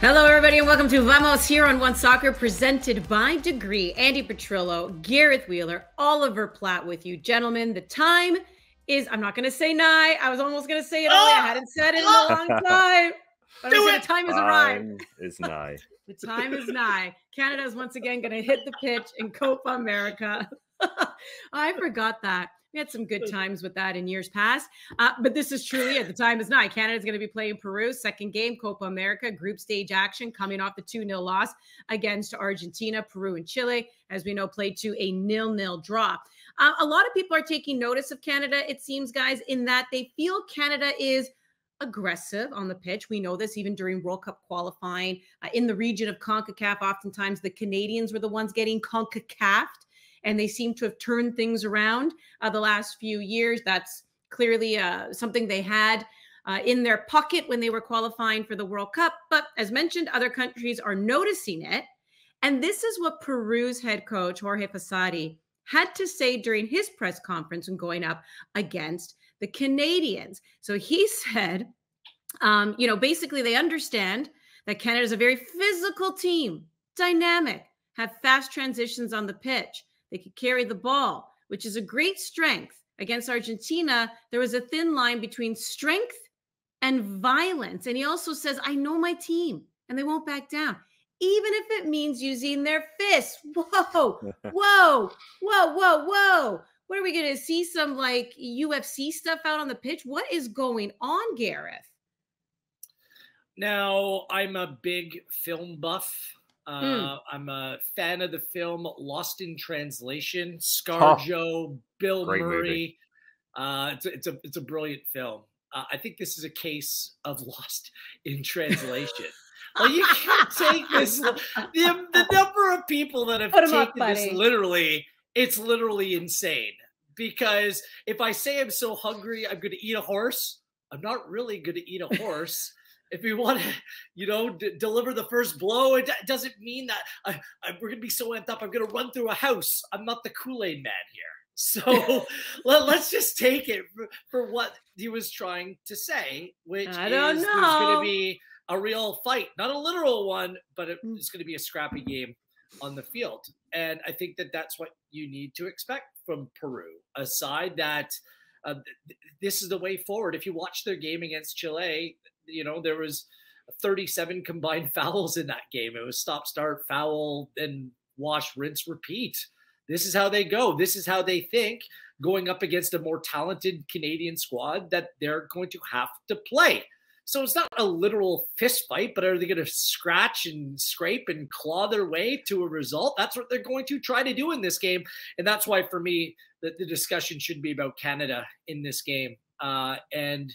Hello, everybody, and welcome to Vamos here on One Soccer, presented by Degree. Andy Petrillo, Gareth Wheeler, Oliver Platt with you. Gentlemen, the time is, I'm not going to say nigh. I was almost going to say it earlier. I hadn't said it in a long time. But the time has arrived. Is nigh. The time is nigh. Canada is once again going to hit the pitch in Copa America. I forgot that. We had some good times with that in years past. But this is truly it. The time is nigh. Canada's going to be playing Peru. Second game, Copa America, group stage action, coming off the 2-0 loss against Argentina. Peru and Chile, as we know, played to a 0-0 draw. A lot of people are taking notice of Canada, it seems, guys, in that they feel Canada is aggressive on the pitch. We know this even during World Cup qualifying. In the region of CONCACAF, oftentimes the Canadians were the ones getting CONCACAF'd, and they seem to have turned things around the last few years. That's clearly something they had in their pocket when they were qualifying for the World Cup. But as mentioned, other countries are noticing it. And this is what Peru's head coach, Jorge Fossati, had to say during his press conference when going up against the Canadians. So he said, basically they understand that Canada is a very physical team, dynamic, have fast transitions on the pitch. They could carry the ball, which is a great strength. Against Argentina, there was a thin line between strength and violence. And he also says, I know my team and they won't back down, even if it means using their fists. Whoa, whoa, whoa, whoa, whoa. What are we going to see? Some like UFC stuff out on the pitch? What is going on, Gareth? Now, I'm a big film buff. I'm a fan of the film Lost in Translation. ScarJo, Bill Murray. It's a brilliant film. I think this is a case of Lost in Translation. Well, you can't take this. The number of people that have taken this literally, it's literally insane. Because if I say I'm so hungry, I'm going to eat a horse, I'm not really going to eat a horse. If we want to, deliver the first blow, it doesn't mean that we're going to be so amped up, I'm going to run through a house. I'm not the Kool-Aid man here. So let's just take it for what he was trying to say, which is there's going to be a real fight, not a literal one, but it's going to be a scrappy game on the field. And I think that that's what you need to expect from Peru, a side that this is the way forward. If you watch their game against Chile, there was 37 combined fouls in that game. It was stop, start, foul, and wash, rinse, repeat. This is how they go. This is how they think going up against a more talented Canadian squad that they're going to have to play. So it's not a literal fist fight, but are they going to scratch and scrape and claw their way to a result? That's what they're going to try to do in this game. And that's why, for me, the discussion should be about Canada in this game. And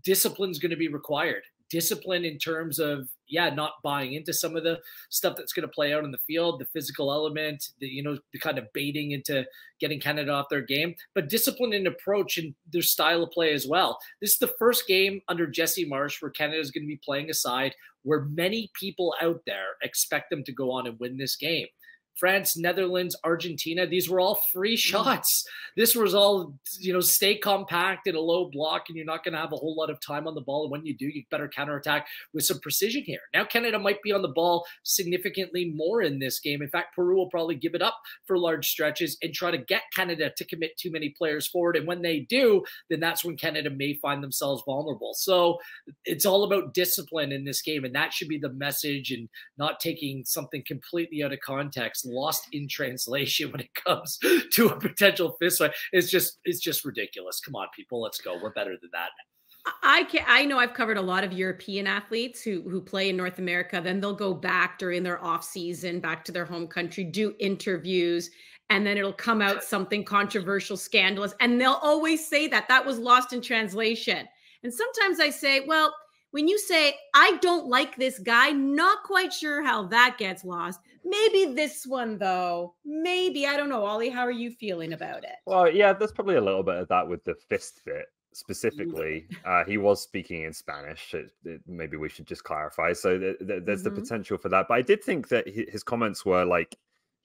discipline is going to be required. Discipline in terms of, not buying into some of the stuff that's going to play out in the field, the physical element, the kind of baiting into getting Canada off their game, but discipline in approach and their style of play as well. This is the first game under Jesse Marsch where Canada is going to be playing a side where many people out there expect them to go on and win this game. France, Netherlands, Argentina, these were all free shots. This was all, stay compact in a low block, and you're not going to have a whole lot of time on the ball. And when you do, you better counterattack with some precision here. Now, Canada might be on the ball significantly more in this game. In fact, Peru will probably give it up for large stretches and try to get Canada to commit too many players forward. And when they do, then that's when Canada may find themselves vulnerable. So it's all about discipline in this game, and that should be the message, and not taking something completely out of context. Lost in translation when it comes to a potential fist fight. It's just ridiculous. Come on, people, let's go. We're better than that. I know I've covered a lot of European athletes who play in North America. Then they'll go back during their off season, back to their home country, do interviews, and then it'll come out something controversial, scandalous. And they'll always say that was lost in translation. And sometimes I say, well, when you say, I don't like this guy, not quite sure how that gets lost. Maybe this one, though. Maybe. I don't know. Ollie, how are you feeling about it? Well, yeah, there's probably a little bit of that with the fist bit specifically. He was speaking in Spanish. Maybe we should just clarify. So there's the potential for that. But I did think that his comments were like,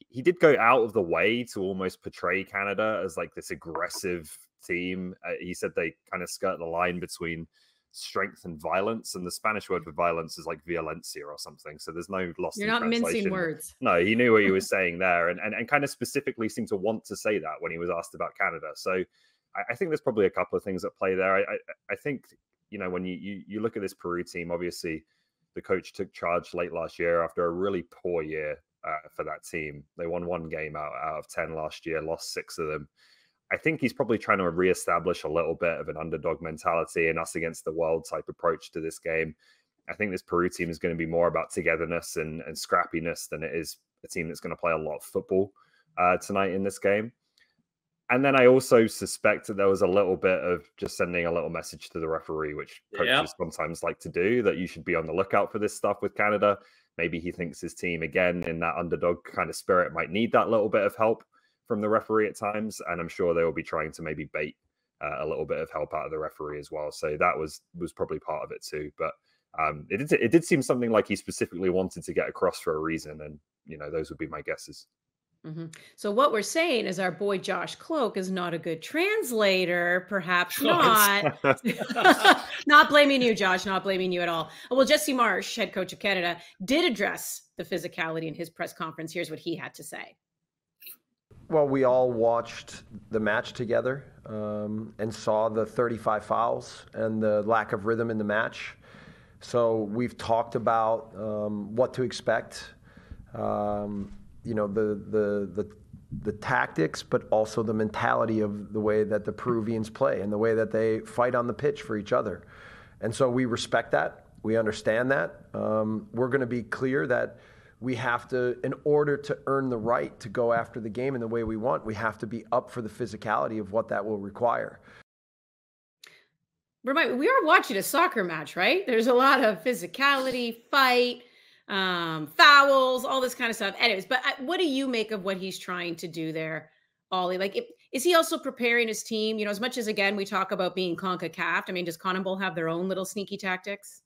he did go out of the way to almost portray Canada as like this aggressive team. He said they kind of skirt the line between strength and violence. And the Spanish word for violence is like violencia or something. So there's no lost in translation. You're not mincing words. No, he knew what he was saying there, and kind of specifically seemed to want to say that when he was asked about Canada. So I think there's probably a couple of things at play there. I think, when you look at this Peru team, obviously the coach took charge late last year after a really poor year for that team. They won 1 game out of 10 last year, lost 6 of them. I think he's probably trying to reestablish a little bit of an underdog mentality and us against the world type approach to this game. I think this Peru team is going to be more about togetherness and scrappiness than it is a team that's going to play a lot of football tonight in this game. And then I also suspect that there was a little bit of just sending a little message to the referee, which coaches sometimes like to do, that you should be on the lookout for this stuff with Canada. Maybe he thinks his team, again, in that underdog kind of spirit, might need that little bit of help from the referee at times. And I'm sure they will be trying to maybe bait a little bit of help out of the referee as well. So that was probably part of it too. But it did seem something like he specifically wanted to get across for a reason. And, those would be my guesses. Mm-hmm. So what we're saying is our boy Josh Cloak is not a good translator, perhaps not. Not blaming you, Josh, not blaming you at all. Well, Jesse Marsh, head coach of Canada, did address the physicality in his press conference. Here's what he had to say. Well, we all watched the match together and saw the 35 fouls and the lack of rhythm in the match. So we've talked about what to expect. The tactics, but also the mentality of the way that the Peruvians play and the way that they fight on the pitch for each other. And so we respect that. We understand that. We're going to be clear that we have to, in order to earn the right to go after the game in the way we want, we have to be up for the physicality of what that will require. We are watching a soccer match, right? There's a lot of physicality, fight, fouls, all this kind of stuff. Anyways, but what do you make of what he's trying to do there, Ollie? Like, is he also preparing his team? As much as, again, we talk about being CONCACAF, I mean, does CONMEBOL have their own little sneaky tactics?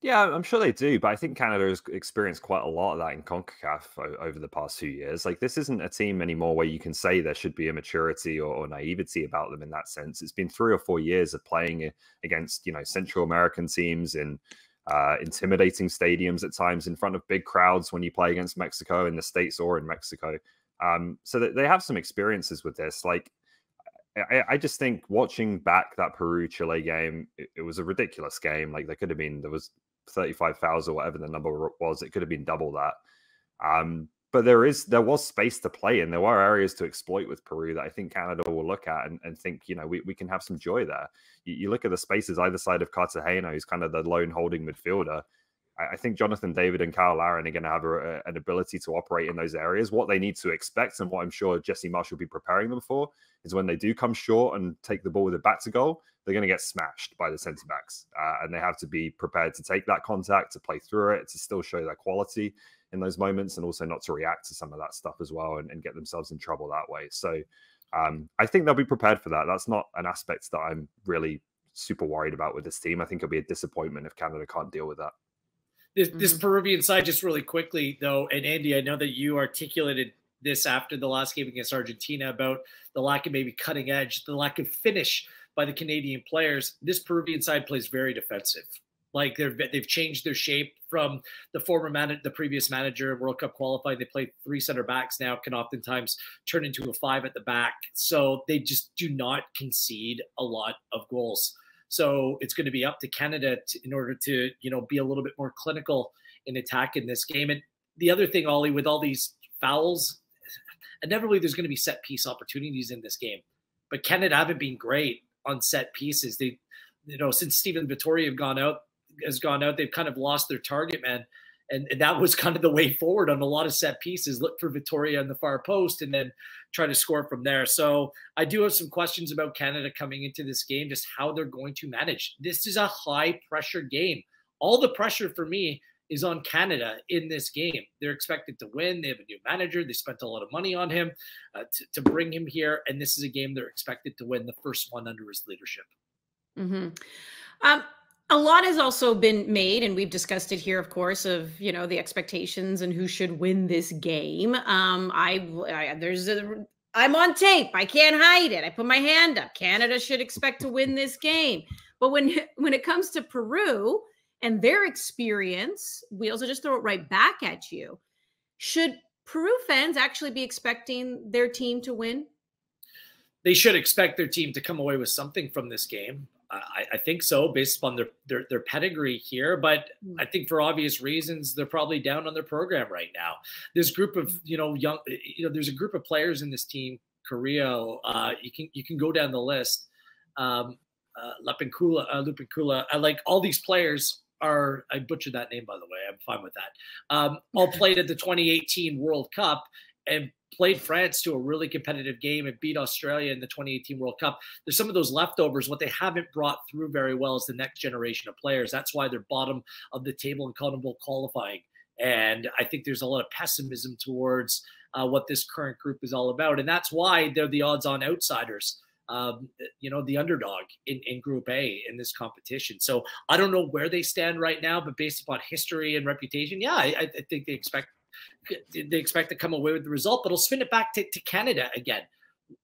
Yeah, I'm sure they do, but I think Canada has experienced quite a lot of that in CONCACAF over the past few years. Like, this isn't a team anymore where you can say there should be a maturity or naivety about them in that sense. It's been 3 or 4 years of playing against, Central American teams in intimidating stadiums at times in front of big crowds when you play against Mexico in the States or in Mexico. So that they have some experiences with this. Like, I just think watching back that Peru-Chile game, it was a ridiculous game. Like, there was 35 fouls or whatever the number was. It could have been double that. But there was space to play in. There were areas to exploit with Peru that I think Canada will look at and think, we can have some joy there. You look at the spaces either side of Cartagena, who's kind of the lone holding midfielder. I think Jonathan David and Kyle Larin are going to have an ability to operate in those areas. What they need to expect, and what I'm sure Jesse Marsh will be preparing them for, is when they do come short and take the ball with a back to goal, they're going to get smashed by the centre backs. And they have to be prepared to take that contact, to play through it, to still show their quality in those moments, and also not to react to some of that stuff as well and get themselves in trouble that way. So I think they'll be prepared for that. That's not an aspect that I'm really super worried about with this team. I think it'll be a disappointment if Canada can't deal with that. This Peruvian side, just really quickly, though, and Andy, I know that you articulated this after the last game against Argentina about the lack of maybe cutting edge, the lack of finish by the Canadian players. This Peruvian side plays very defensive. Like, they've changed their shape from the the previous manager, World Cup qualifying. They play 3 center backs now, can oftentimes turn into a 5 at the back. So they just do not concede a lot of goals. So it's going to be up to Canada in order to, be a little bit more clinical in attack in this game. And the other thing, Ollie, with all these fouls, inevitably there's going to be set piece opportunities in this game. But Canada haven't been great on set pieces. They, since Stephen Vittori has gone out, they've kind of lost their target man. And that was kind of the way forward on a lot of set pieces. Look for Vittoria on the far post and then try to score from there. So I do have some questions about Canada coming into this game, just how they're going to manage. This is a high pressure game. All the pressure for me is on Canada in this game. They're expected to win. They have a new manager. They spent a lot of money on him to bring him here. And this is a game they're expected to win, the first one under his leadership. Mm-hmm. A lot has also been made, and we've discussed it here, of course, of, the expectations and who should win this game. I'm on tape. I can't hide it. I put my hand up. Canada should expect to win this game. But when it comes to Peru and their experience, we also just throw it right back at you. Should Peru fans actually be expecting their team to win? They should expect their team to come away with something from this game. I think so, based upon their pedigree here. But I think for obvious reasons, they're probably down on their program right now. This group of there's a group of players in this team. Korea, you can go down the list. Lupinkula, like all these players are. I butchered that name, by the way. I'm fine with that. All played at the 2018 World Cup and played France to a really competitive game and beat Australia in the 2018 World Cup. There's some of those leftovers. What they haven't brought through very well is the next generation of players. That's why they're bottom of the table in CONMEBOL qualifying. And I think there's a lot of pessimism towards what this current group is all about. And that's why they're the odds-on outsiders, the underdog in Group A in this competition. So I don't know where they stand right now, but based upon history and reputation, yeah, I think they expect to come away with the result. But I'll spin it back to Canada again.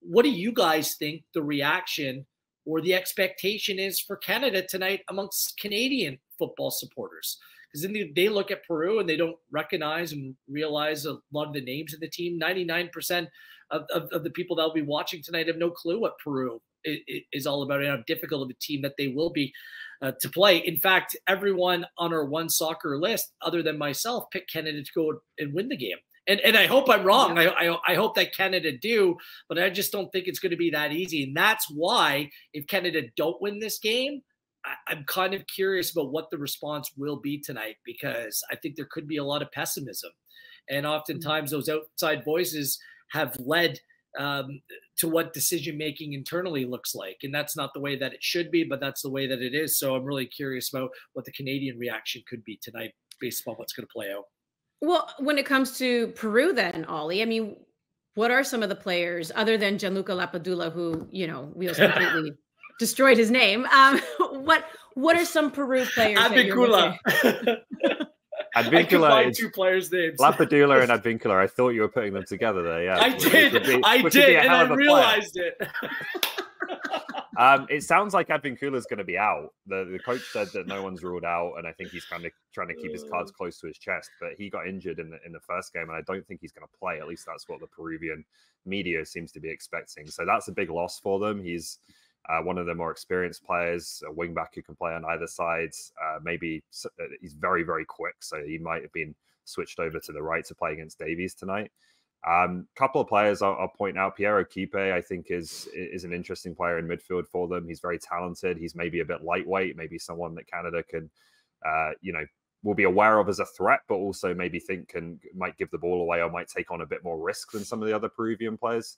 What do you guys think the reaction or the expectation is for Canada tonight amongst Canadian football supporters? Because then they look at Peru and they don't recognize and realize a lot of the names of the team. 99% of the people that will be watching tonight have no clue what Peru is all about and how difficult of a team that they will be to play. In fact, everyone on our One Soccer list, other than myself, picked Canada to go and win the game. And I hope I'm wrong. Yeah. I hope that Canada do, but I just don't think it's going to be that easy. And that's why if Canada don't win this game, I'm kind of curious about what the response will be tonight, because I think there could be a lot of pessimism. And oftentimes those outside voices have led to what decision-making internally looks like. And that's not the way that it should be, but that's the way that it is. So I'm really curious about what the Canadian reaction could be tonight based on what's going to play out. Well, when it comes to Peru then, Ollie, I mean, what are some of the players other than Gianluca Lapadula, who, Wheels completely destroyed his name? What are some Peru players? Advincula. I combined two players' names. Lapadula and Advincula. I thought you were putting them together there. Yeah, I did, and I realized it. It sounds like Advincula is going to be out. The coach said that no one's ruled out, and I think he's kind of trying to keep his cards close to his chest. But he got injured in the first game, and I don't think he's going to play. At least that's what the Peruvian media seems to be expecting. So that's a big loss for them. He's one of the more experienced players, a wing back who can play on either side. Maybe he's very, very quick, so he might have been switched over to the right to play against Davies tonight. Couple of players I'll point out. Piero Kipe, I think, is an interesting player in midfield for them. He's very talented. He's maybe a bit lightweight, maybe someone that Canada can, will be aware of as a threat, but also maybe think might give the ball away or might take on a bit more risk than some of the other Peruvian players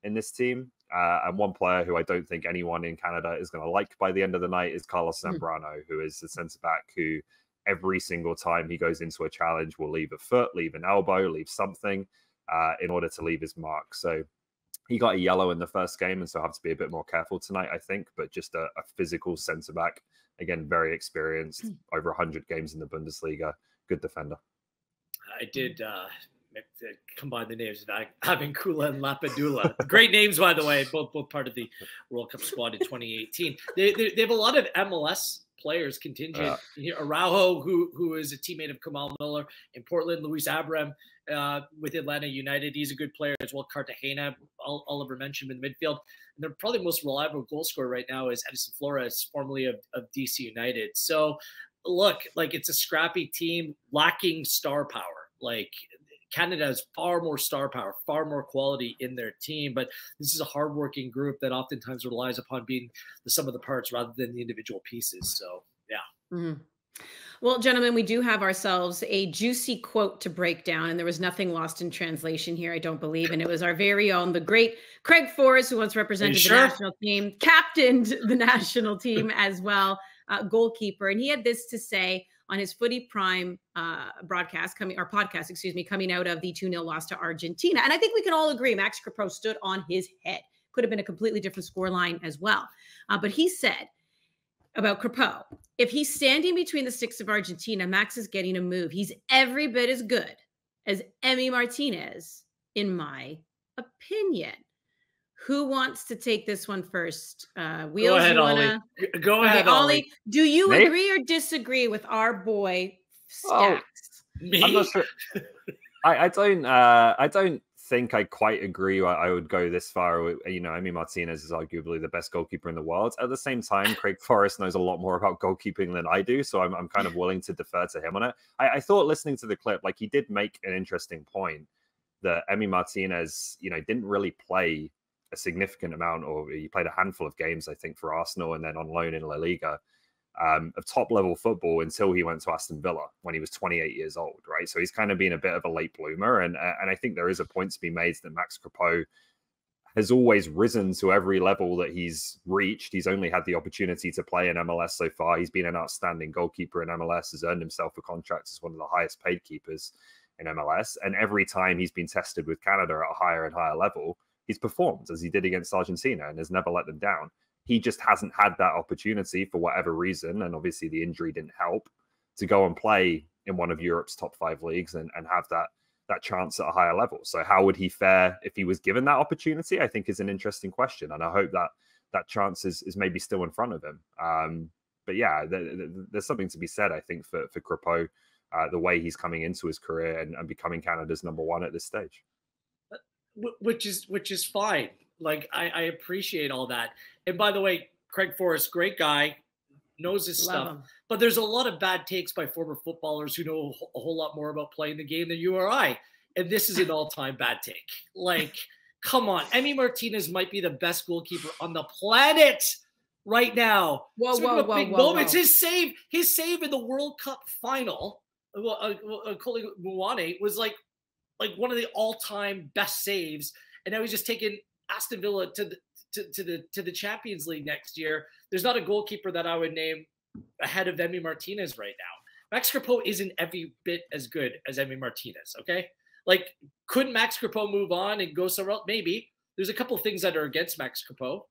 in this team. And one player who I don't think anyone in Canada is going to like by the end of the night is Carlos Zambrano, who is the centre-back who every single time he goes into a challenge will leave a foot, leave an elbow, leave something in order to leave his mark. So he got a yellow in the first game, and so have to be a bit more careful tonight, I think. But just a physical centre-back, again, very experienced, over 100 games in the Bundesliga, good defender. I did combine the names of Advincula and Lapadula. Great names, by the way, both part of the World Cup squad in 2018. They have a lot of MLS players contingent. Araujo, who is a teammate of Kamal Miller in Portland, Luis Abraham with Atlanta United. He's a good player as well. Cartagena, Oliver mentioned in the midfield. And they're probably the most reliable goal scorer right now is Edison Flores, formerly of DC United. So look, like it's a scrappy team lacking star power. Like Canada has far more star power, far more quality in their team, but this is a hardworking group that oftentimes relies upon being the sum of the parts rather than the individual pieces. So, yeah. Mm-hmm. Well, gentlemen, we do have ourselves a juicy quote to break down, and there was nothing lost in translation here, I don't believe. And it was our very own, the great Craig Forrest, who once represented the national team, captained the national team as well, goalkeeper. And he had this to say on his Footy Prime podcast coming out of the 2-0 loss to Argentina. And I think we can all agree Max Crepeau stood on his head. Could have been a completely different scoreline as well. But he said about Crepeau, if he's standing between the sticks of Argentina, Max is getting a move. He's every bit as good as Emi Martinez, in my opinion. Who wants to take this one first? Wheels, go ahead, Ollie. Go ahead, Ollie. Do you Me? agree or disagree with our boy Well, Stacks? Me? I'm not sure. I don't think I quite agree. I would go this far. You know, Emi Martinez is arguably the best goalkeeper in the world. At the same time, Craig Forrest knows a lot more about goalkeeping than I do, so I'm kind of willing to defer to him on it. I thought listening to the clip, like, he did make an interesting point that Emi Martinez, you know, didn't really play a significant amount, or he played a handful of games, I think, for Arsenal and then on loan in La Liga. Of top level football until he went to Aston Villa when he was 28 years old, right? So he's kind of been a bit of a late bloomer, and I think there is a point to be made that Max Crepeau has always risen to every level that he's reached. He's only had the opportunity to play in MLS so far. He's been an outstanding goalkeeper in MLS, has earned himself a contract as one of the highest paid keepers in MLS, and every time he's been tested with Canada at a higher and higher level, he's performed, as he did against Argentina, and has never let them down. He just hasn't had that opportunity for whatever reason, and obviously the injury didn't help, to go and play in one of Europe's top 5 leagues and have that chance at a higher level. So how would he fare if he was given that opportunity, I think, is an interesting question. And I hope that chance is maybe still in front of him. But yeah, there's something to be said, I think, for Crepeau, the way he's coming into his career and becoming Canada's #1 at this stage. Which is fine. Like, I appreciate all that. And by the way, Craig Forrest, great guy, knows his stuff. But there's a lot of bad takes by former footballers who know a whole lot more about playing the game than you or I. And this is an all-time bad take. Like, come on. Emi Martinez might be the best goalkeeper on the planet right now. Whoa. It's his save in the World Cup final. Koli Muani was like one of the all-time best saves. And now he's just taken Aston Villa to the Champions League next year. There's not a goalkeeper that I would name ahead of Emi Martinez right now. Max Crepeau isn't every bit as good as Emi Martinez, okay? Like, could Max Crepeau move on and go somewhere else? Maybe. There's a couple of things that are against Max Crepeau.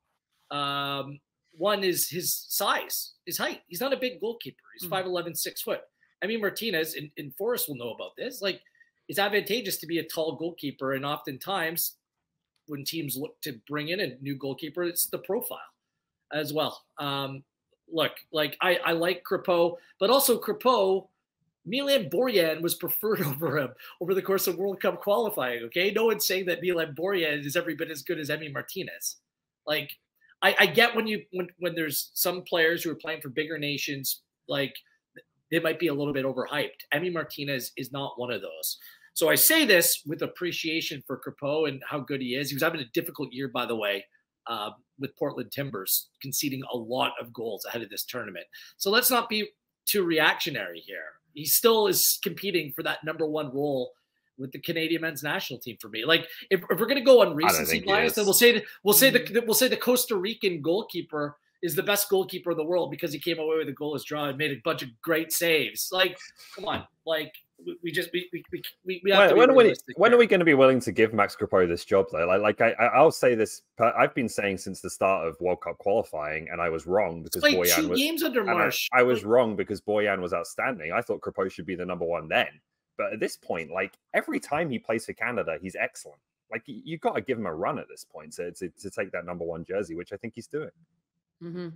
One is his size, his height. He's not a big goalkeeper. He's 5'11", 6 foot. Emi Martinez, and Forrest will know about this, like, it's advantageous to be a tall goalkeeper, and oftentimes when teams look to bring in a new goalkeeper, it's the profile as well. Look, like, I like Crepeau, but also Crepeau, Milan Borjan was preferred over him over the course of World Cup qualifying, okay? No one's saying that Milan Borjan is every bit as good as Emi Martinez. Like, I get when there's some players who are playing for bigger nations, like, they might be a little bit overhyped. Emi Martinez is not one of those. So I say this with appreciation for Crepeau and how good he is. He was having a difficult year, by the way, with Portland Timbers, conceding a lot of goals ahead of this tournament. So let's not be too reactionary here. He still is competing for that #1 role with the Canadian men's national team for me. Like, if we're going to go on recency bias, then we'll say the Costa Rican goalkeeper is the best goalkeeper in the world because he came away with a goalless draw and made a bunch of great saves. Like, come on, like, we have to be realistic. When are we going to be willing to give Max Crepeau this job, though? I'll say this. I've been saying since the start of World Cup qualifying, and I was wrong because Bojan was 2 games under Marsh. I was wrong because Bojan was outstanding. I thought Crepeau should be the #1 then. But at this point, like, every time he plays for Canada, he's excellent. Like, you've got to give him a run at this point to take that #1 jersey, which I think he's doing. Mm-hmm.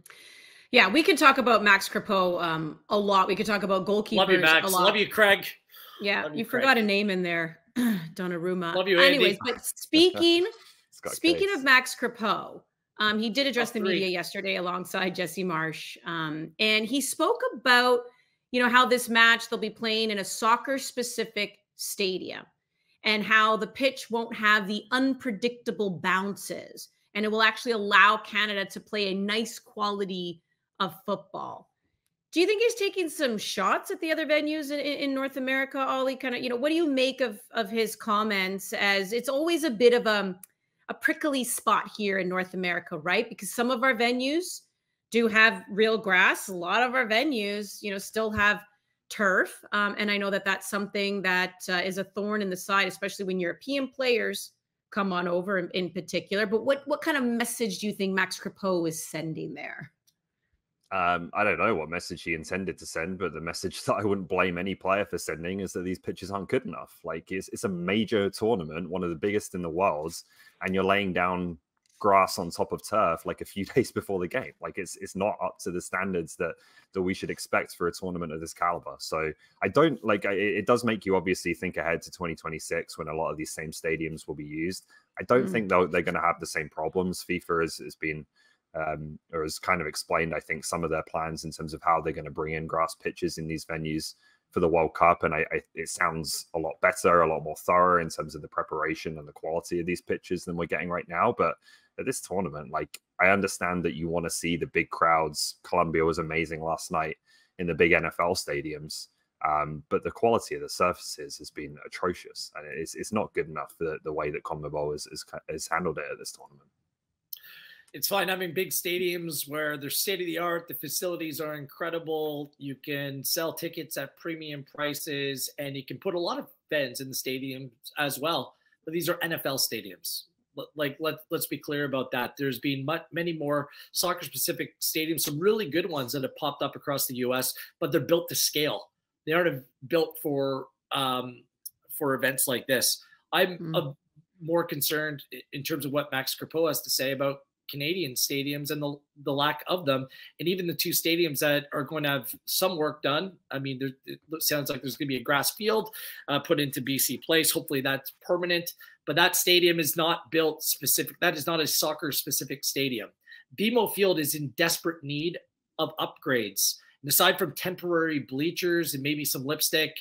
Yeah, we can talk about Max Crepeau a lot. We could talk about goalkeepers. Love you, Max. A lot. Love you, Craig. Yeah, you forgot a name in there, Donnarumma. Love you, Andy. Anyways, but speaking of Max Crepeau, he did address the media yesterday alongside Jesse Marsh, and he spoke about, you know, how this match they'll be playing in a soccer-specific stadium, and how the pitch won't have the unpredictable bounces, and it will actually allow Canada to play a nice quality of football. Do you think he's taking some shots at the other venues in North America, Ollie? Kind of, you know, what do you make of his comments, as it's always a bit of a prickly spot here in North America, right? Because some of our venues do have real grass. A lot of our venues, you know, still have turf. And I know that that's something that is a thorn in the side, especially when European players come on over in particular. But what kind of message do you think Max Crepeau is sending there? I don't know what message he intended to send, but the message that I wouldn't blame any player for sending is that these pitches aren't good enough. Like, it's a major tournament, one of the biggest in the world, and you're laying down grass on top of turf like a few days before the game. Like it's not up to the standards that we should expect for a tournament of this caliber. So I don't like it does make you obviously think ahead to 2026 when a lot of these same stadiums will be used. I don't think they're going to have the same problems. FIFA has been or has kind of explained, I think, some of their plans in terms of how they're going to bring in grass pitches in these venues for the World Cup. And it sounds a lot better, a lot more thorough in terms of the preparation and the quality of these pitches than we're getting right now. But at this tournament, like, I understand that you want to see the big crowds. Colombia was amazing last night in the big NFL stadiums. But the quality of the surfaces has been atrocious, and it's not good enough for the way that CONMEBOL has handled it at this tournament. It's fine having big stadiums where they're state-of-the-art, the facilities are incredible, you can sell tickets at premium prices, and you can put a lot of fans in the stadium as well. But these are NFL stadiums. Like, let's be clear about that. There's been many more soccer-specific stadiums, some really good ones that have popped up across the U.S., but they're built to scale. They aren't built for events like this. I'm more concerned in terms of what Max Crepeau has to say about Canadian stadiums and the lack of them, and even the two stadiums that are going to have some work done. I mean, it sounds like there's going to be a grass field put into BC Place. Hopefully that's permanent, but that stadium is not built specific. That is not a soccer specific stadium. BMO Field is in desperate need of upgrades. And aside from temporary bleachers and maybe some lipstick,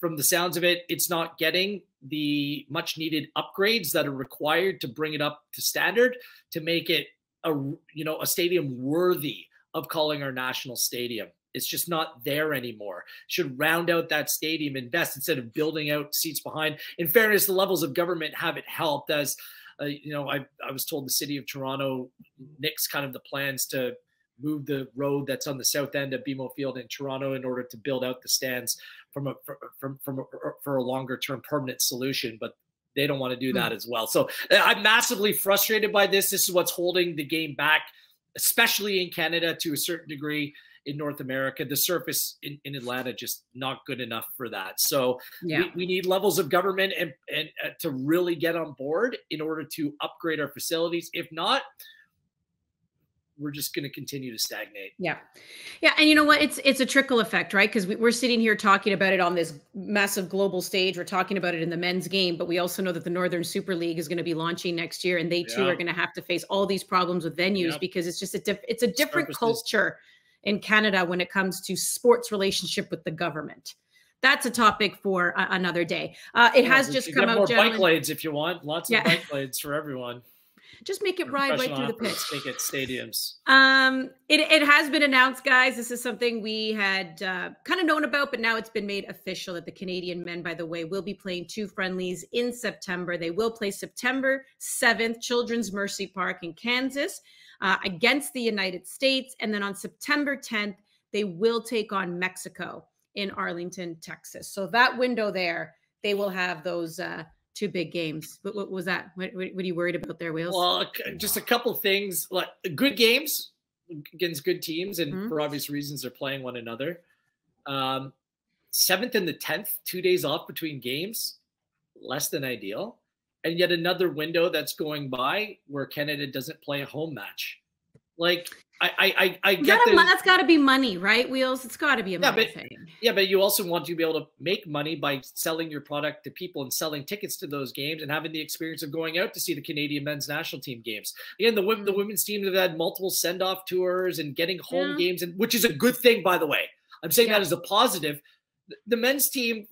from the sounds of it, it's not getting the much needed upgrades that are required to bring it up to standard to make it a stadium worthy of calling our national stadium. It's just not there anymore. Should round out that stadium, invest instead of building out seats behind. In fairness, the levels of government haven't helped. As I was told the city of Toronto nixed kind of the plans to move the road that's on the south end of BMO Field in Toronto in order to build out the stands for a longer term permanent solution, but they don't want to do that as well. So I'm massively frustrated by this. This is what's holding the game back, especially in Canada to a certain degree. In North America, the surface in Atlanta just not good enough for that. So we need levels of government and to really get on board in order to upgrade our facilities. If not, we're just going to continue to stagnate. Yeah. And you know what? It's a trickle effect, right? Because we're sitting here talking about it on this massive global stage. We're talking about it in the men's game, but we also know that the Northern Super League is going to be launching next year, and they too are going to have to face all these problems with venues because it's just it's a different culture in Canada when it comes to sports relationship with the government. That's a topic for another day. It has just come out. More bike lanes if you want. Lots of bike lanes for everyone. Just make it ride right through the pitch. Make it stadiums. It has been announced, guys. This is something we had kind of known about, but now it's been made official that the Canadian men, by the way, will be playing 2 friendlies in September. They will play September 7th, Children's Mercy Park in Kansas, against the United States. And then on September 10th, they will take on Mexico in Arlington, Texas. So that window there, they will have those 2 big games. What was that? What are you worried about there, Wheels? Well, just a couple things. Like good games against good teams, and for obvious reasons, they're playing one another. 7th and the 10th, 2 days off between games, less than ideal. And yet another window that's going by where Canada doesn't play a home match. Like I get that's got to be money, right, Wheels? It's got to be a money thing. Yeah, but you also want to be able to make money by selling your product to people and selling tickets to those games and having the experience of going out to see the Canadian men's national team games. Again, the women's teams have had multiple send-off tours and getting home games, and which is a good thing, by the way. I'm saying that as a positive. The men's team,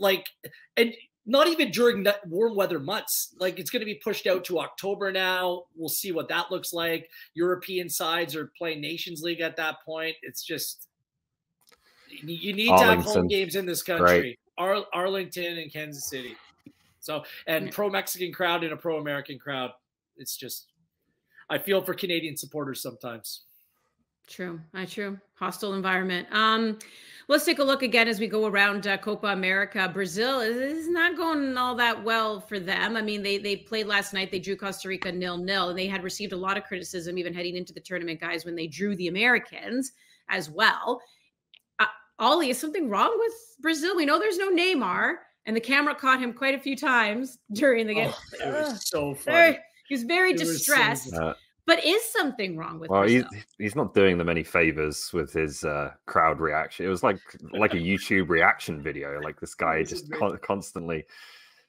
and not even during that warm weather months. Like, it's going to be pushed out to October now. We'll see what that looks like. European sides are playing Nations League at that point. It's just, you need to have home games in this country. Arlington and Kansas City. So, and pro-Mexican crowd and a pro-American crowd. It's just, I feel for Canadian supporters sometimes. True. Hostile environment. Let's take a look again as we go around Copa America. Brazil is not going all that well for them. I mean, they played last night. They drew Costa Rica 0-0, and they had received a lot of criticism even heading into the tournament, guys, when they drew the Americans as well. Ollie, is something wrong with Brazil? We know there's no Neymar, and the camera caught him quite a few times during the game. It was so funny. He was very distressed. But is something wrong with Well, Brazil? he's not doing them any favors with his crowd reaction. It was like a YouTube reaction video. Like this guy just constantly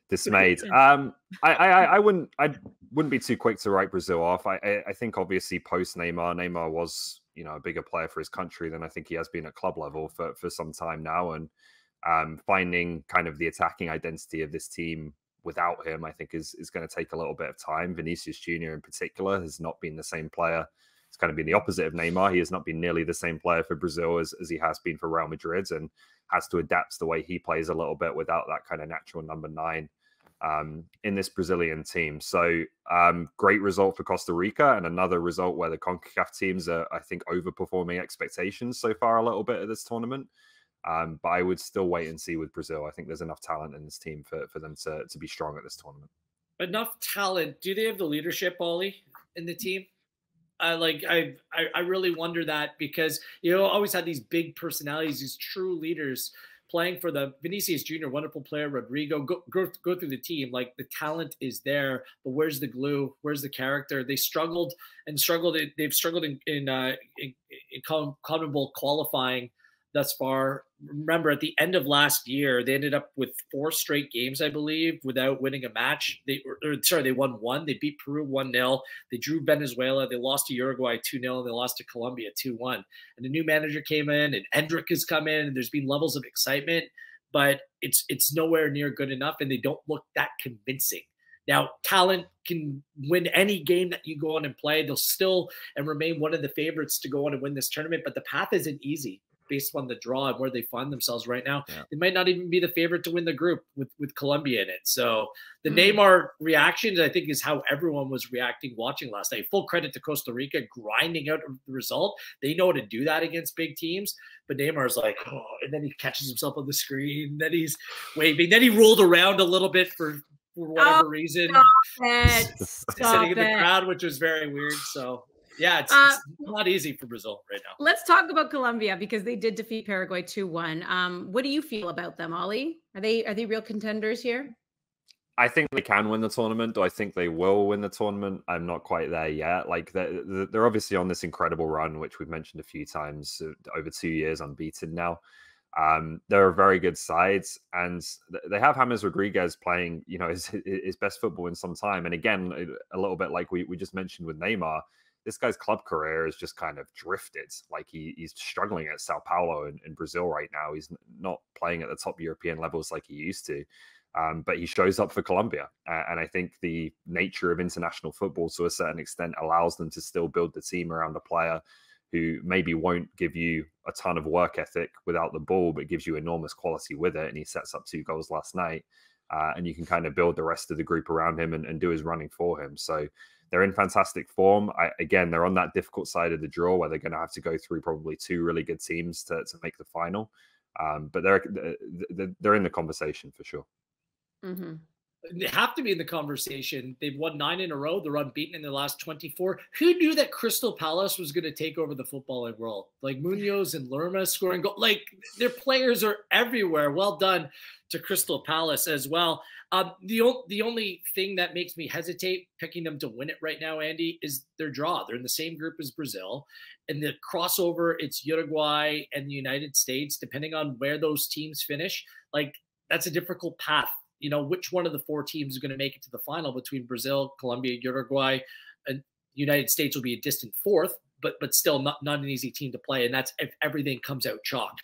dismayed. I wouldn't be too quick to write Brazil off. I think obviously post Neymar was, you know, a bigger player for his country than I think he has been at club level for some time now, and finding kind of the attacking identity of this team without him, I think is going to take a little bit of time. Vinicius Jr. in particular has not been the same player. It's kind of been the opposite of Neymar. He has not been nearly the same player for Brazil as he has been for Real Madrid, and has to adapt to the way he plays a little bit without that kind of natural number 9 in this Brazilian team. So great result for Costa Rica, and another result where the CONCACAF teams are, I think, overperforming expectations so far a little bit of this tournament. But I would still wait and see with Brazil. I think there's enough talent in this team for them to be strong at this tournament. Enough talent. Do they have the leadership, Ollie, in the team? I really wonder that, because you know, always had these big personalities, these true leaders playing for the Vinicius Jr., wonderful player, Rodrigo, go through the team. Like, the talent is there, but where's the glue? Where's the character? They struggled and struggled. They've struggled in CONMEBOL qualifying thus far. Remember, at the end of last year, they ended up with 4 straight games, I believe, without winning a match. They won 1. They beat Peru 1-0. They drew Venezuela. They lost to Uruguay 2-0. And they lost to Colombia 2-1. And a new manager came in, and Endrick has come in, and there's been levels of excitement, but it's nowhere near good enough, and they don't look that convincing. Now, talent can win any game that you go on and play. They'll still and remain one of the favorites to go on and win this tournament, but the path isn't easy based on the draw and where they find themselves right now. Yeah. They might not even be the favorite to win the group with Colombia in it. So the Neymar reaction, I think, is how everyone was reacting watching last night. Full credit to Costa Rica grinding out the result. They know how to do that against big teams. But Neymar's like, oh, and then he catches himself on the screen. Then he's waving. Then he rolled around a little bit for whatever reason. Sitting in the crowd, which was very weird. So yeah, it's not easy for Brazil right now. Let's talk about Colombia, because they did defeat Paraguay 2-1. What do you feel about them, Ollie? Are they real contenders here? I think they can win the tournament. Do I think they will win the tournament? I'm not quite there yet. Like, they're obviously on this incredible run, which we've mentioned a few times, over 2 years unbeaten now. They're a very good side, and they have James Rodriguez playing, you know, his best football in some time. And again, a little bit like we just mentioned with Neymar, this guy's club career has just kind of drifted. Like, he's struggling at Sao Paulo in Brazil right now. He's not playing at the top European levels like he used to. But he shows up for Colombia. And I think the nature of international football, to a certain extent, allows them to still build the team around a player who maybe won't give you a ton of work ethic without the ball, but gives you enormous quality with it. And he sets up 2 goals last night. And you can kind of build the rest of the group around him and do his running for him. So they're in fantastic form. Again, they're on that difficult side of the draw where they're going to have to go through probably 2 really good teams to make the final. But they're in the conversation for sure. Mm-hmm. They have to be in the conversation. They've won 9 in a row. They're unbeaten in their last 24. Who knew that Crystal Palace was going to take over the footballing world? Like Munoz and Lerma scoring goal. Like, their players are everywhere. Well done to Crystal Palace as well. The only thing that makes me hesitate picking them to win it right now, Andy, is their draw. They're in the same group as Brazil. And the crossover, it's Uruguay and the United States, depending on where those teams finish. Like, that's a difficult path. You know, which one of the 4 teams is going to make it to the final between Brazil, Colombia, Uruguay, and the United States will be a distant 4th, but still not an easy team to play. And that's if everything comes out chalk.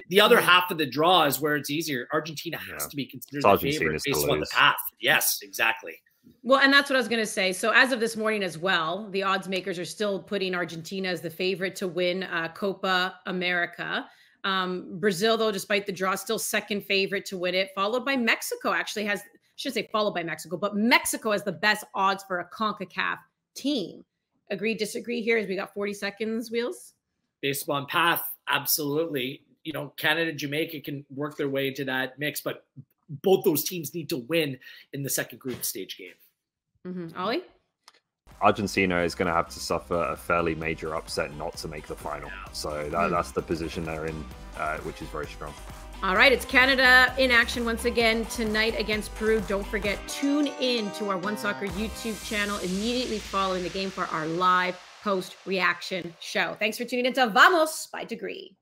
The other half of the draw is where it's easier. Argentina has to be considered the favorite based on the path. Yes, exactly. Well, and that's what I was going to say. So as of this morning as well, the odds makers are still putting Argentina as the favorite to win Copa America. Brazil, though, despite the draw, still second favorite to win it, followed by Mexico. Actually has, I should say followed by Mexico, but Mexico has the best odds for a CONCACAF team. Agree, disagree here as we got 40 seconds, Wheels? Based on path, absolutely. You know, Canada, Jamaica can work their way into that mix, but both those teams need to win in the second group stage game. Mm-hmm. Ollie? Argentina is going to have to suffer a fairly major upset not to make the final. So that's the position they're in, which is very strong. All right, it's Canada in action once again tonight against Peru. Don't forget, tune in to our One Soccer YouTube channel immediately following the game for our live post-reaction show. Thanks for tuning in to Vamos by Degree.